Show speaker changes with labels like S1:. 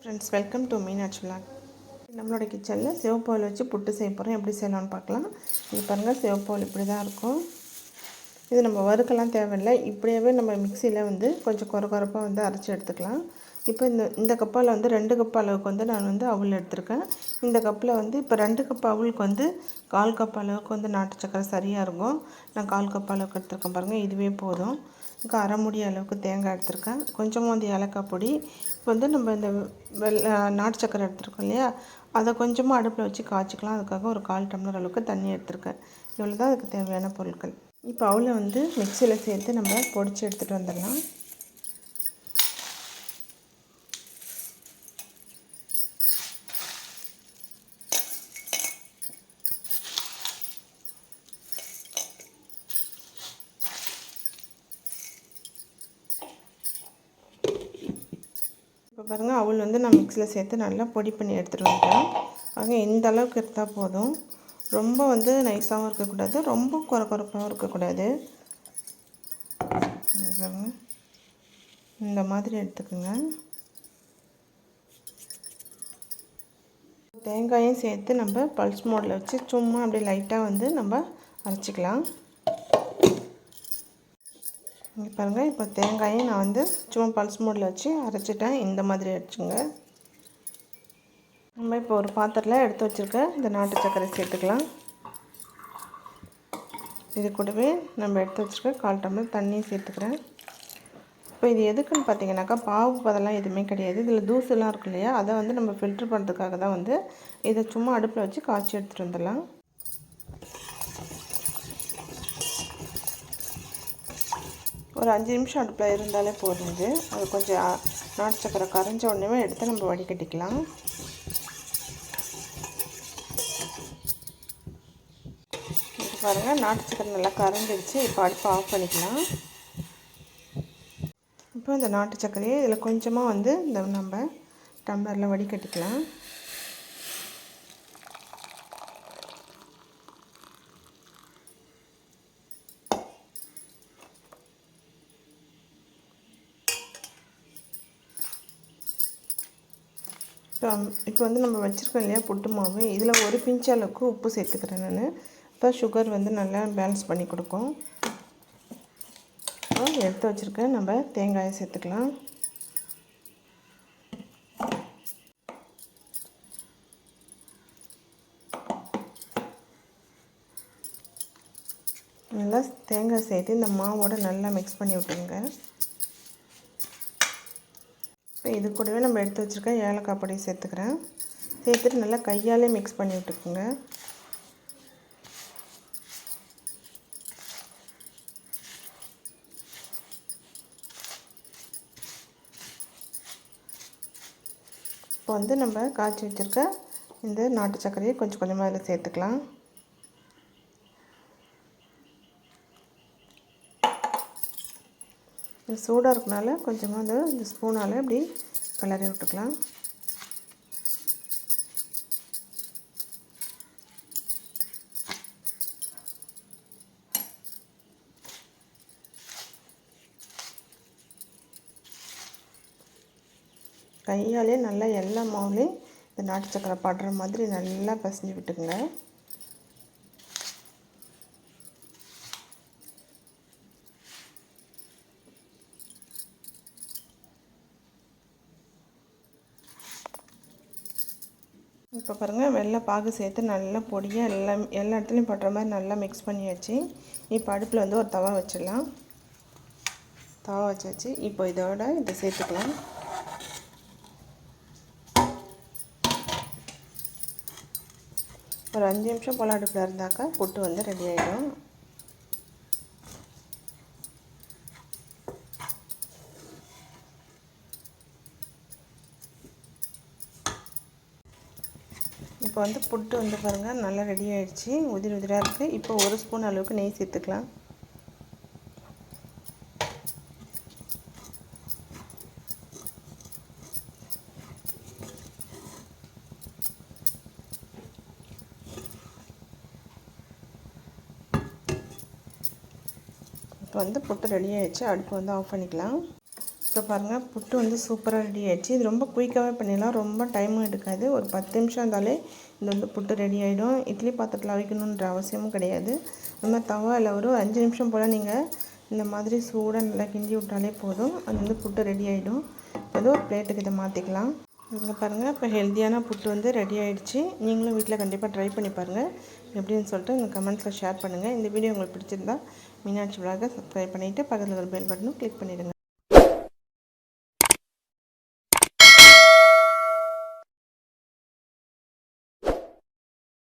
S1: Friends, welcome to Meenakshi vlog. நம்மளோட கிச்சனில் சிவப்பால் வச்சு புட்டு செய்ய போகிறோம். எப்படி செய்யலாம்னு பார்க்கலாம். இது பாருங்கள், சிவப்பால் இப்படி தான் இருக்கும். இது நம்ம வறுக்கலாம் தேவையில்லை. இப்படியே நம்ம மிக்சியில் கொஞ்சம் குறப்பாக அரைச்சி எடுத்துக்கலாம். இப்போ இந்த கப்பால் 2 கப் அளவுக்கு நான் அவுள் எடுத்திருக்கேன். இந்த கப்பில் இப்போ 2 கப் அவுளுக்கு 1/4 கப் அளவுக்கு நாட்டு சக்கரை சரியாக இருக்கும். நான் 1/4 கப் அளவுக்கு எடுத்திருக்கேன். பாருங்கள், இதுவே போதும். அரை மூடி அளவுக்கு தேங்காய் எடுத்திருக்கேன். கொஞ்சமாக ஏலக்காய் பொடி. இப்போ நம்ம இந்த நாட்டு சக்கரை எடுத்துருக்கோம் இல்லையா, அதை கொஞ்சமாக அடுப்பில் வச்சு காய்ச்சிக்கலாம். அதுக்காக ஒரு 1/4 டம்ளர் அளவுக்கு தண்ணி எடுத்திருக்கேன். இவ்வளோ தான் அதுக்கு தேவையான பொருட்கள். இப்போ அவளை மிக்சியில் சேர்த்து நம்ம பொடிச்சு எடுத்துகிட்டு வந்துடலாம். இப்போ பாருங்கள், அவள் நான் மிக்சியில் சேர்த்து நல்லா பொடி பண்ணி எடுத்துகிட்டு வந்துட்டேன். பாருங்க, இந்த அளவுக்கு எடுத்தால் போதும். ரொம்ப நைஸாகவும் இருக்கக்கூடாது, ரொம்ப குறப்பாகவும் இருக்கக்கூடாது. பாருங்க, இந்த மாதிரி எடுத்துக்கோங்க. தேங்காயும் சேர்த்து நம்ம பல்ஸ் மோடில் வச்சு சும்மா அப்படியே லைட்டாக நம்ம அரைச்சிக்கலாம். இங்கே பாருங்கள், இப்போ தேங்காயும் நான் சும்மா பல்ஸ் மோடில் வச்சு அரைச்சிட்டேன். இந்த மாதிரி அரைச்சிங்க. நம்ம இப்போ ஒரு பாத்திரத்தில் எடுத்து வச்சுருக்க இந்த நாட்டு சர்க்கரை சேர்த்துக்கலாம். இது கூடவே நம்ம எடுத்து வச்சுருக்க 1/4 டம்ளர் தண்ணியும் சேர்த்துக்கிறேன். இப்போ இது எதுக்குன்னு பார்த்தீங்கன்னாக்கா, பாவு பதெல்லாம் எதுவுமே கிடையாது. இதில் தூசுலாம் இருக்கு இல்லையா, அதை நம்ம ஃபில்ட்ரு பண்ணுறதுக்காக தான் இதை சும்மா அடுப்பில் வச்சு காய்ச்சி எடுத்துகிட்டு வந்துடலாம். ஒரு 5 நிமிஷம் அடுப்பில் இருந்தாலே போதும். அது கொஞ்சம் நாட்டு சக்கரை கரைஞ்ச உடனே எடுத்து நம்ம வடிகட்டிக்கலாம். இது பாருங்கள், நாட்டு சக்கரை நல்லா கரைஞ்சிடுச்சு. இப்போ அடுப்பை ஆஃப் பண்ணிக்கலாம். இப்போ இந்த நாட்டு சக்கரையை இதில் கொஞ்சமாக இந்த நம்ம டம்ளரில் வடிகட்டிக்கலாம். இப்போ நம்ம வச்சுருக்கோம் இல்லையா புட்டு மாவு, இதில் ஒரு பிஞ்ச் அளவுக்கு உப்பு சேர்த்துக்கிறேன் நான். இப்போ சுகர் நல்லா பேலன்ஸ் பண்ணி கொடுக்கும். எடுத்து வச்சுருக்கேன் நம்ம தேங்காயை சேர்த்துக்கலாம். நல்லா தேங்காய் சேர்த்து இந்த மாவோட நல்லா மிக்ஸ் பண்ணி விட்டுருங்க. இப்போ இது கூடவே நம்ம எடுத்து வச்சுருக்க ஏலக்காய் பொடி சேர்த்துக்கிறேன். சேர்த்துட்டு நல்லா கையாலே மிக்ஸ் பண்ணி விட்டுக்குங்க. இப்போ நம்ம காய்ச்சி வச்சுருக்க இந்த நாட்டு சர்க்கரையை கொஞ்சம் கொஞ்சமாக அதில் சேர்த்துக்கலாம். சூடாக இருக்கனால கொஞ்சமாக இந்த ஸ்பூனால் இப்படி கிளறி விட்டுக்கலாம். கையாலே நல்லா எல்லா மாவுலேயும் இந்த நாட்டு சக்கரை படுற மாதிரி நல்லா பிசைஞ்சு விட்டுக்குங்க. இப்போ பாருங்கள், வெள்ளை பாகு சேர்த்து நல்லா பொடியாக எல்லா இடத்துலையும் படுற மாதிரி நல்லா மிக்ஸ் பண்ணியாச்சு. இப்போ அடுப்பில் ஒரு தவா வச்சிடலாம். தவா வச்சாச்சு. இப்போ இதோட இதை சேர்த்துக்கலாம். ஒரு 5 நிமிஷம் போல் அடுப்பில் இருந்தாக்கா புட்டு ரெடி ஆகிடும். இப்போ புட்டு பாருங்கள், நல்லா ரெடி ஆகிடுச்சு. உதிராக இருக்குது. இப்போ 1 ஸ்பூன் அளவுக்கு நெய் சேர்த்துக்கலாம். இப்போ புட்டு ரெடி ஆகிடுச்சு. அடுப்பு ஆஃப் பண்ணிக்கலாம். இப்போ பாருங்கள் புட்டு வந்து சூப்பராக ரெடி ஆகிடுச்சு. இது ரொம்ப குயிக்காகவே பண்ணிடலாம், ரொம்ப டைமும் எடுக்காது. ஒரு 10 நிமிஷம் இருந்தாலே இது வந்து புட்டு ரெடி ஆகிடும். இட்லி பாத்திரத்தில் வைக்கணுன்ற அவசியமும் கிடையாது. நம்ம தவாவில் ஒரு 5 நிமிஷம் போல் நீங்கள் இந்த மாதிரி சூடாக நல்லா கிண்டி விட்டாலே போதும், அது வந்து புட்டு ரெடி ஆகிடும். ஏதோ ஒரு பிளேட்டுக்கு இதை மாற்றிக்கலாம். இங்கே பாருங்கள், இப்போ ஹெல்த்தியான புட்டு வந்து ரெடி ஆகிடுச்சு. நீங்களும் வீட்டில் கண்டிப்பாக ட்ரை பண்ணி பாருங்கள். எப்படின்னு சொல்லிட்டு இந்த கமெண்ட்ஸில் ஷேர் பண்ணுங்கள். இந்த வீடியோ உங்களுக்கு பிடிச்சிருந்தா மீனாட்சி விலாகை சப்ஸ்கிரைப் பண்ணிவிட்டு பக்கத்தில் ஒரு பெல் பட்டனும் கிளிக் பண்ணிவிடுங்க.